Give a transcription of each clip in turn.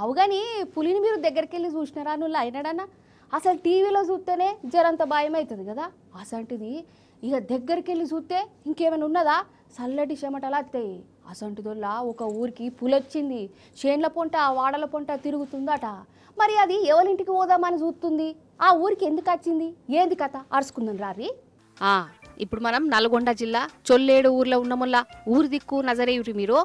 అవుగాని పులిని మీరు దగ్గరికి వెళ్ళి చూసినారా నువ్వు అయినాడన్నా అసలు టీవీలో చూస్తేనే జరంత భయం అవుతుంది కదా అసంటిది ఇక దగ్గరికి వెళ్ళి చూస్తే ఇంకేమైనా ఉన్నదా చల్లటి చెమటలా వస్తాయి అసంటిదోళ్ళ ఒక ఊరికి పులొచ్చింది చేన్ల పొంట వాడల పొంట తిరుగుతుందట మరి అది ఎవరింటికి పోదామని చూస్తుంది ఆ ఊరికి ఎందుకు వచ్చింది ఏంది కథ అరుచుకుందాం రారి ఇప్పుడు మనం నల్గొండ జిల్లా చొల్లేడు ఊర్లో ఉన్నాముల్లా ఊరి దిక్కు నజరేయురి మీరు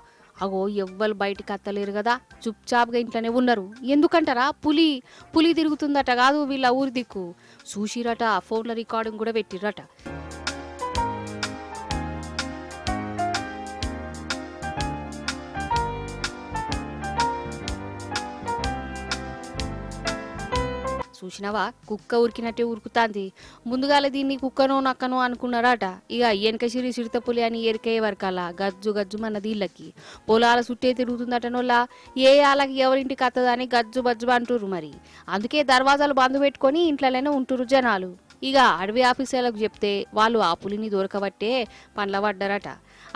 అగో ఎవ్వరు బయటికి అత్తలేరు కదా చుప్చాప్గా ఇంట్లోనే ఉన్నారు ఎందుకంటారా పులి తిరుగుతుందట కాదు వీళ్ళ ఊరి దిక్కు చూసిరట ఫోన్ల రికార్డింగ్ కూడా పెట్టిరట చూసినవా కుక్క ఉరికినట్టే ఉరుకుతాంది ముందుగాల దీన్ని కుక్కనో నక్కనో అనుకున్నారట ఇక వెనక సిరి సిడతపులి అని ఎరికే వరకల్లా గజ్జు గజ్జు మన దీళ్ళకి పొలాల చుట్టే తిరుగుతుందటనోళ్ళ ఏ ఆలకి ఎవరింటికి అత్తదని గజ్జు బజ్జు అంటురు మరి అందుకే దర్వాజాలు బంద్ పెట్టుకొని ఇంట్లోనే ఉంటురు జనాలు ఇక అడవి ఆఫీసర్లకు చెప్తే వాళ్ళు ఆ పులిని దొరకబట్టే పండ్ల పడ్డారట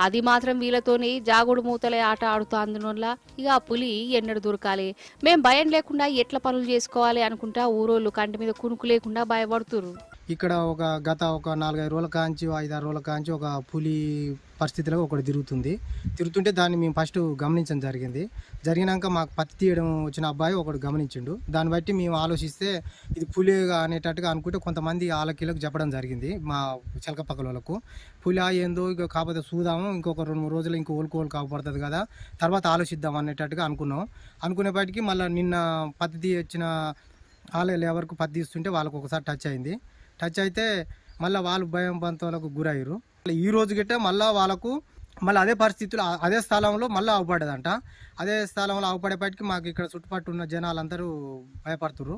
అది మాత్రం వీళ్ళతోని జాగుడు మూతలే ఆట ఆడుతూ అందునోళ్ళ ఇక ఆ పులి ఎన్నడు దొరకాలి మేం భయం లేకుండా ఎట్లా పనులు చేసుకోవాలి అనుకుంటా ఊరోళ్ళు కంటి మీద కునుకు లేకుండా భయపడుతురు ఇక్కడ గత 4-5 రోజుల కాంచి 5-6 రోజుల కాంచి ఒక పులి పరిస్థితిలో ఒకటి తిరుగుతుంటే దాన్ని మేము ఫస్ట్ గమనించడం జరిగినాక మాకు పత్తి తీయడం వచ్చిన అబ్బాయి ఒకడు గమనించిండు దాన్ని బట్టి మేము ఆలోచిస్తే ఇది పులి అనేటట్టుగా అనుకుంటే కొంతమంది ఆలకీలకు చెప్పడం జరిగింది మా చిలక పక్కల వాళ్ళకు పులి ఏందో ఇక కాకపోతే చూద్దాము ఇంకొక 2-3 రోజులు ఇంకో ఓలుకోలు కాపాడుతుంది కదా తర్వాత ఆలోచిద్దాం అనేటట్టుగా అనుకునేపాటికి మళ్ళీ నిన్న పత్తి వచ్చిన ఆలయాలు ఎవరికి పత్తి తీస్తుంటే వాళ్ళకు ఒకసారి టచ్ అయితే మళ్ళీ వాళ్ళు భయం పంతాలకు గురయ్యారు ఈ రోజు గిట్టే మళ్ళీ వాళ్ళకు మళ్ళీ అదే పరిస్థితులు అదే స్థలంలో మళ్ళీ అవపడేదంట అదే స్థలంలో అవపడేపాటికి మాకు ఇక్కడ చుట్టుపక్కల ఉన్న జనాలందరూ భయపడుతున్నారు